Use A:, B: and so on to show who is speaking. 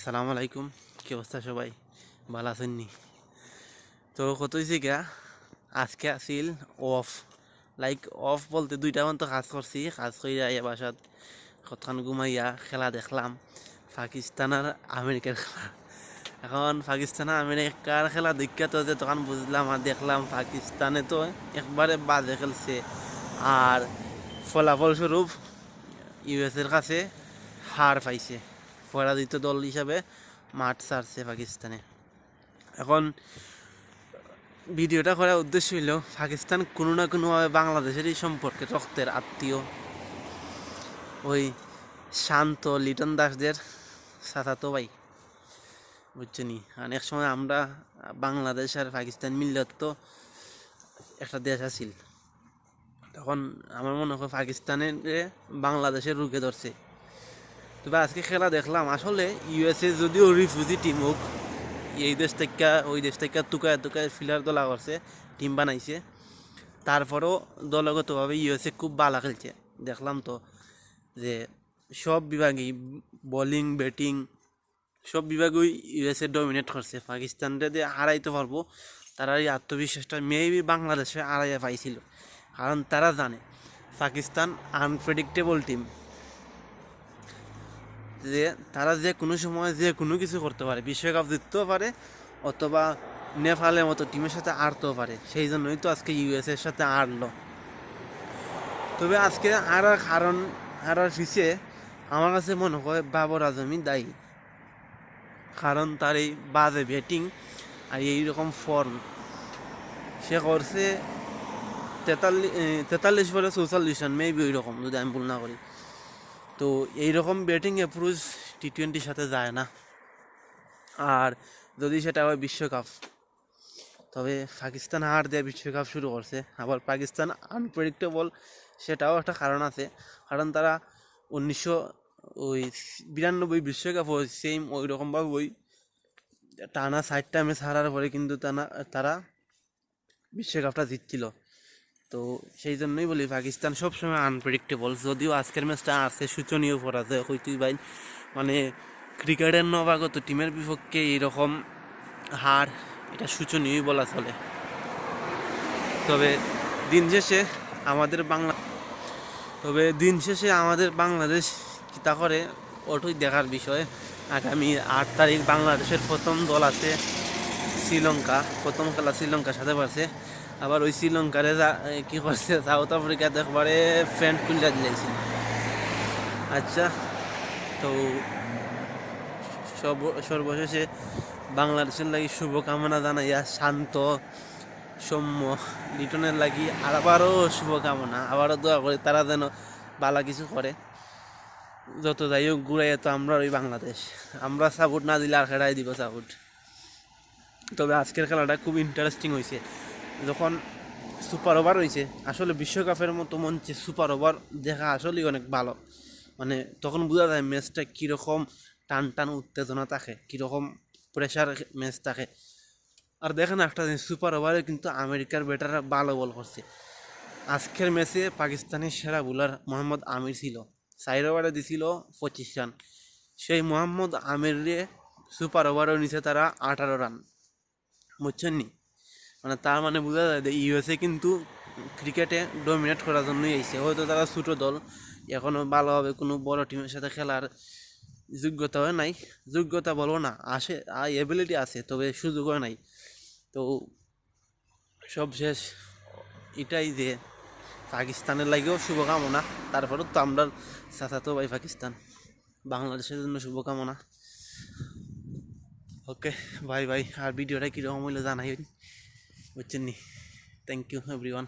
A: আসসালামু আলাইকুম, কি অবস্থা সবাই? ভালো আছেন নি? তো কত হয়েছে গা, আজকে আসিল অফ। অফ বলতে 2টা তো কাজ করছি, কাজ করে আইয়া বাসাত কতক্ষণ ঘুমাইয়া খেলা দেখলাম, পাকিস্তান আর আমেরিকার খেলা। এখন পাকিস্তান আর আমেরিকার খেলা দেখা তো যে তখন বুঝলাম আর দেখলাম পাকিস্তানে তো একবারে বাজে খেলছে। আর ফলাফলস্বরূপ ইউএসের কাছে হার পাইছে, পরাজিত দল হিসাবে মাঠ ছাড়ছে পাকিস্তানে। এখন ভিডিওটা করার উদ্দেশ্য হইল, পাকিস্তান কোনো না কোনোভাবে বাংলাদেশেরই সম্পর্কে রক্তের আত্মীয়, ওই শান্ত লিটন দাসদের চাচাতো ভাই, বুঝছনি। আর এক সময় আমরা বাংলাদেশ আর পাকিস্তান মিললে তো একটা দেশ আছিল, তখন আমার মনে হয় পাকিস্তানের বাংলাদেশের রুখে ধরছে। তবে আজকে খেলা দেখলাম, আসলে ইউএসএ যদিও রিফিউজি টিম হোক, এই দেশ থেকে ওই দেশ থেকে টুকায় টুকায় ফিলার দলা করছে, টিম বানাইছে, তারপরেও দলগতভাবে ইউএসএ খুব ভালো খেলছে। দেখলাম তো যে সব বিভাগেই, বোলিং ব্যাটিং সব বিভাগেই ইউএসএ ডমিনেট করছে। পাকিস্তানটা দিয়ে হারাইতে পারবো, তারা এই আত্মবিশ্বাসটা মেবি বাংলাদেশে হারাইয়া পাইছিল, কারণ তারা জানে পাকিস্তান আনপ্রেডিক্টেবল টিম, যে তারা যে কোনো সময় যে কোনো কিছু করতে পারে, বিশ্বকাপ জিততেও পারে অথবা নেপালের মতো টিমের সাথে হারতেও পারে। সেই জন্যই তো আজকে ইউএসএর সাথে হারলো। তবে আজকে হারার পিছিয়ে আমার কাছে মনে হয় বাবর আজমই দায়ী, কারণ তার এই বাজে ব্যাটিং আর এইরকম ফর্ম সে করছে 43 বলে 44 রান, মেবি ওই রকম যদি আমি ভুল না করি। তো এইরকম ব্যাটিং অ্যাপ্রোচ টি-20 সাথে যায় না, আর যদি সেটা হয় বিশ্বকাপ। তবে পাকিস্তান হার দিয়ে বিশ্বকাপ শুরু করছে, আবার পাকিস্তান আনপ্রেডিক্টেবল, সেটাও একটা কারণ আছে। কারণ তারা 1992 বিশ্বকাপ সেম ওই রকমভাবে ওই টানা 4টা ম্যাচ হারার পরে কিন্তু তারা বিশ্বকাপটা জিতছিল। তো সেই জন্যই বলি পাকিস্তান সবসময় আনপ্রেডিক্টেবল। যদিও আজকের ম্যাচটা আছে সূচনীয় পরাজয় হইতেই ভাই, মানে ক্রিকেটের নবাগত টিমের বিপক্ষে এইরকম হার, এটা সূচনীয়ই বলা চলে। তবে দিন শেষে আমাদের বাংলাদেশ কিতা করে ওটাই দেখার বিষয়। আগামী 8 তারিখ বাংলাদেশের প্রথম দল আছে শ্রীলঙ্কা, প্রথম খেলা শ্রীলঙ্কার সাথে পারছে। আবার ওই শ্রীলঙ্কারে কি করছে, সাউথ আফ্রিকাতে একবারে ফ্রেন্ড খুলে দিয়েছে। আচ্ছা, তো সর্বশেষে বাংলাদেশের লাগি শুভকামনা জানাইয়া শান্ত সৌম্য লিটনের লাগি আবারও শুভকামনা, আবারও দোয়া করি তারা যেন ভালো কিছু করে। যত যাই হোক ঘুরাইয়া তো আমরা ওই বাংলাদেশ, আমরা সাপোর্ট না দিলে আর খেলাই দিব সাপোর্ট। তবে আজকের খেলাটা খুব ইন্টারেস্টিং হয়েছে, যখন সুপার ওভার হয়েছে। আসলে বিশ্বকাপের মতো মঞ্চে সুপার ওভার দেখা আসলেই অনেক ভালো, মানে তখন বোঝা যায় ম্যাচটা কীরকম টান টান উত্তেজনা থাকে, কীরকম প্রেশার ম্যাচ থাকে। আর দেখেন একটা জিনিস, সুপার ওভারে কিন্তু আমেরিকার ব্যাটাররা ভালো বল করছে। আজকের ম্যাচে পাকিস্তানের সেরা বোলার মোহাম্মদ আমির ছিল, 4 ওভারে দিছিল 25 রান। সেই মোহাম্মদ আমিরে সুপার ওভারও নিছে তারা 18 রান, বুঝছেন নি? মানে তার মানে বোঝা যায় যে ইউএসএ কিন্তু ক্রিকেটে ডমিনেট করার জন্যই আইছে। হয়তো তারা ছোটো দল, এখনও ভালোভাবে কোনো বড় টিমের সাথে খেলার যোগ্যতাও নাই, যোগ্যতা বলবো না, আসে এবিলিটি আছে, তবে সুযোগও নাই। তো সব শেষ এটাই যে পাকিস্তানের লাগেও শুভকামনা, তারপরেও তো আমরা চাচাতো ভাই পাকিস্তান, বাংলাদেশের জন্য শুভকামনা। ওকে, বাই বাই। আর ভিডিওটা কীরকম হইলো জানাই, বুঝছেন নি? Thank you everyone.